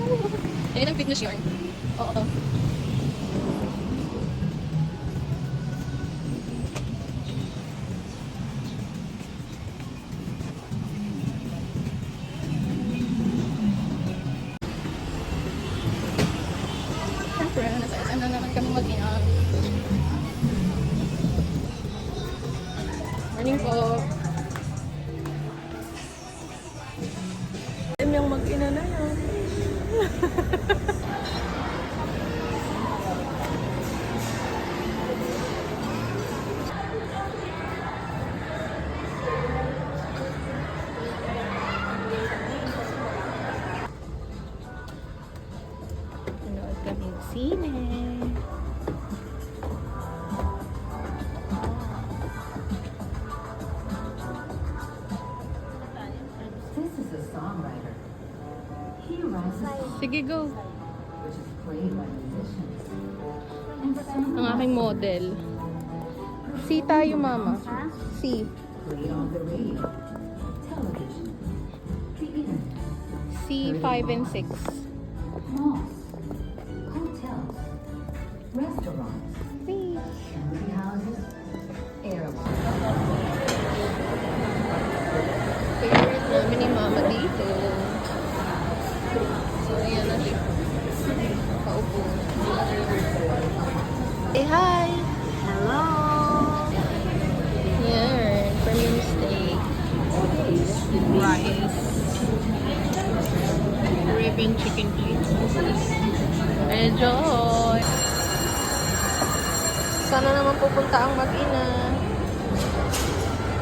Ayan ang fitness yarn. Oo. Siyempre, nasa SM na naman kami mag-inang. Morning po. SM yung mag-ina na yun. Nanood kami ng sine. This is a songwriter. He writes a song Sige, go. which is played by musicians. And some Ang aking model. Si tayo, mama. Si. played on the radio, television, the internet, C5 and 6. malls, hotels, restaurants, movie houses, airlines. Favorite namin ni mama dito. So, ayan na siya. Paupo. Say hi! Hello! Yan. Premium steak. Rice. Ribbon chicken plate. Enjoy! Sana naman pupunta ang mag-ina.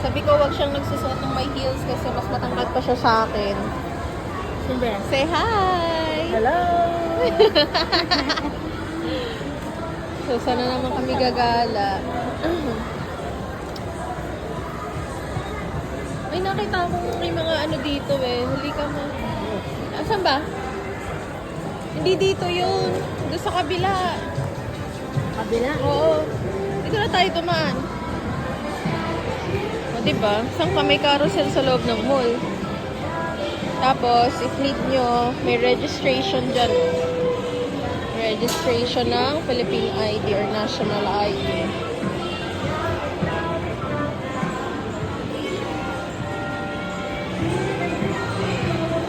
Sabi ko, wag siyang nagsusuot ng may heels kasi mas matangkad pa siya sa akin. Siyempre. Say hi! Hello! So, sana naman kami gagala. May nakita akong may mga ano dito eh. Huli ka mo. Asan ba? Hindi dito yun. Doon sa kabila. Kabila. Oo. Dito na tayo tumaan. O, diba? Saan ka may carousel sa loob ng mall? Tapos, if need nyo, may registration dyan. Registration ng Philippine ID or National ID.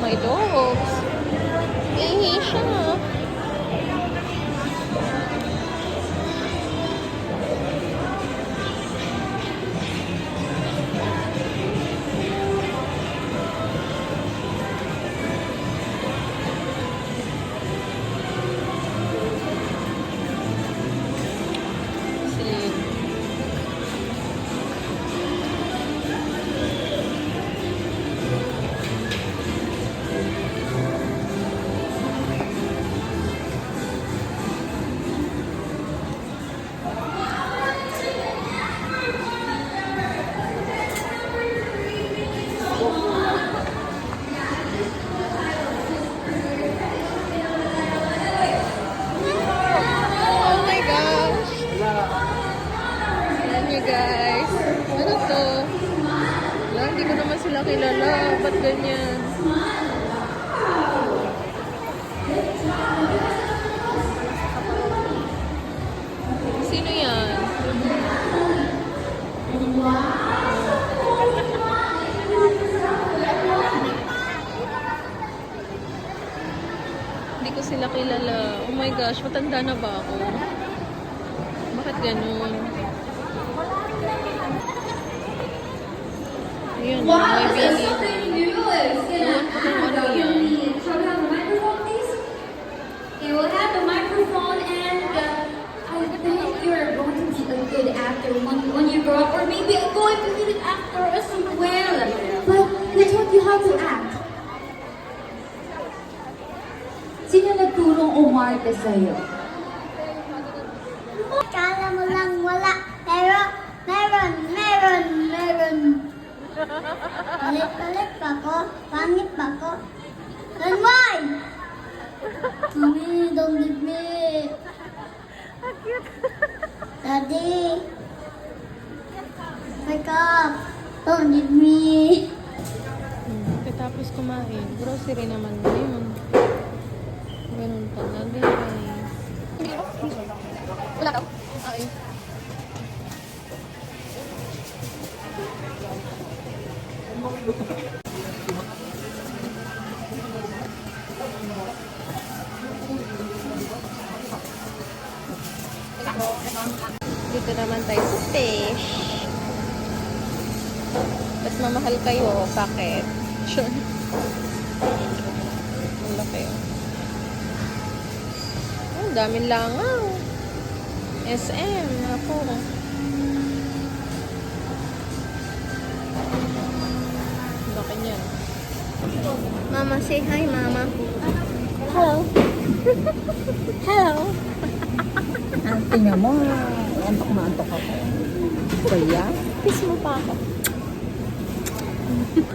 May dogs. Ihi siya. Silid. Oh my gosh! Ayan nyo guys. Ano to? Wala, hindi ko naman sila kilala. Ba't ganyan? Sino yan? Hindi ko sila kilala. Oh my gosh, matanda na ba ako? Bakit ganun? Ayun, may bili. Ewan ko kung ano yan. You will have a microphone and I think you're going to be a good actor when you grow up, or maybe going to be an actor as well. But we taught you how to act. Sino nagtulong umarte sa'yo? Kala mo lang wala, pero meron. Palit pa ko, pangit pa ko. Then why? Mommy, don't leave me. Daddy, wake up. Don't leave me. Pagkatapos kumain, grocery naman na yun. Ito na guys. Wala daw? Okay. Dito naman tayo sa fish. Mas mamahal kayo, bakit? Sure. Ang laki. Ang daming langaw. SM, ako. Laki niyan. Mama, say hi, Mama. Hello. Hello. Tingnan mo, antok na antok ako. Kaya? Kiss mo pa ako.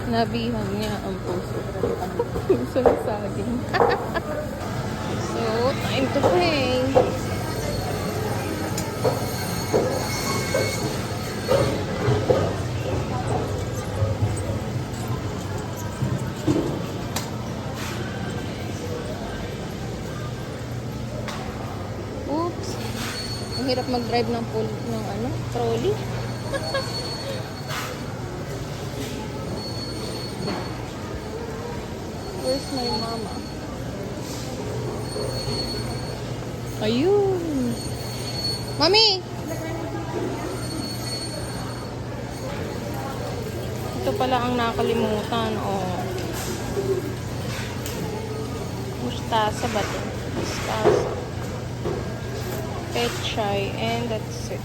Nabihan niya ang puso. Puso ng saging. So, time to pray. Oops. Ang hirap mag-drive ng trolley. Where's my mama? Ayun. Mami! Ito pala ang nakalimutan. Oh. Mustasa ba ito? Mustasa. Pechay. And that's it.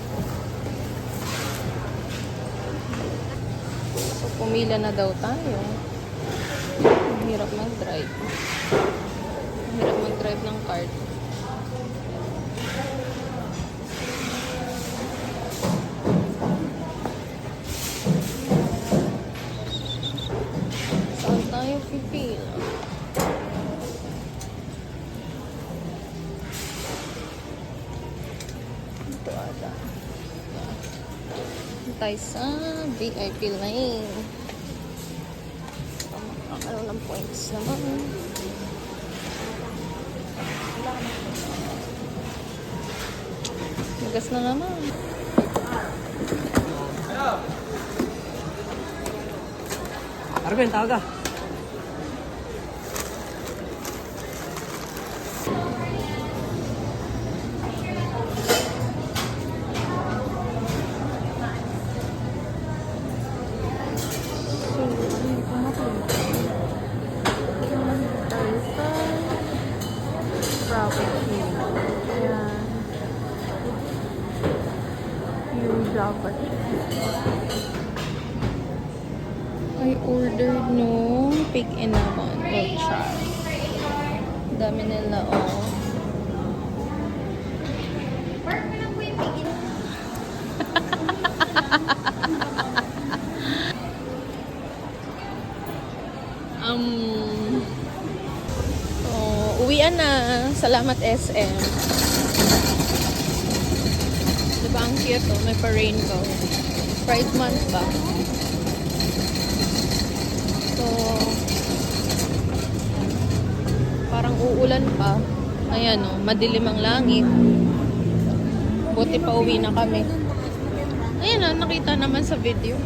So, pumila na daw tayo. Ang hirap mag-drive. Ang hirap mag-drive ng cart. Saan tayo pipila? Ito ata. Tayo sa VIP lane. Ano ng points naman. Magas na naman. Arvin, tawag ka. I ordered no pig in a one. We'll try. Dami nila, oh. Uwian na. Salamat SM. Diba ang cute, oh? May pa-rainbow. Pride month ba? So, parang uulan pa. Ayan, oh, madilim ang langit. Buti pa uwi na kami. Ayan, oh, nakita naman sa video.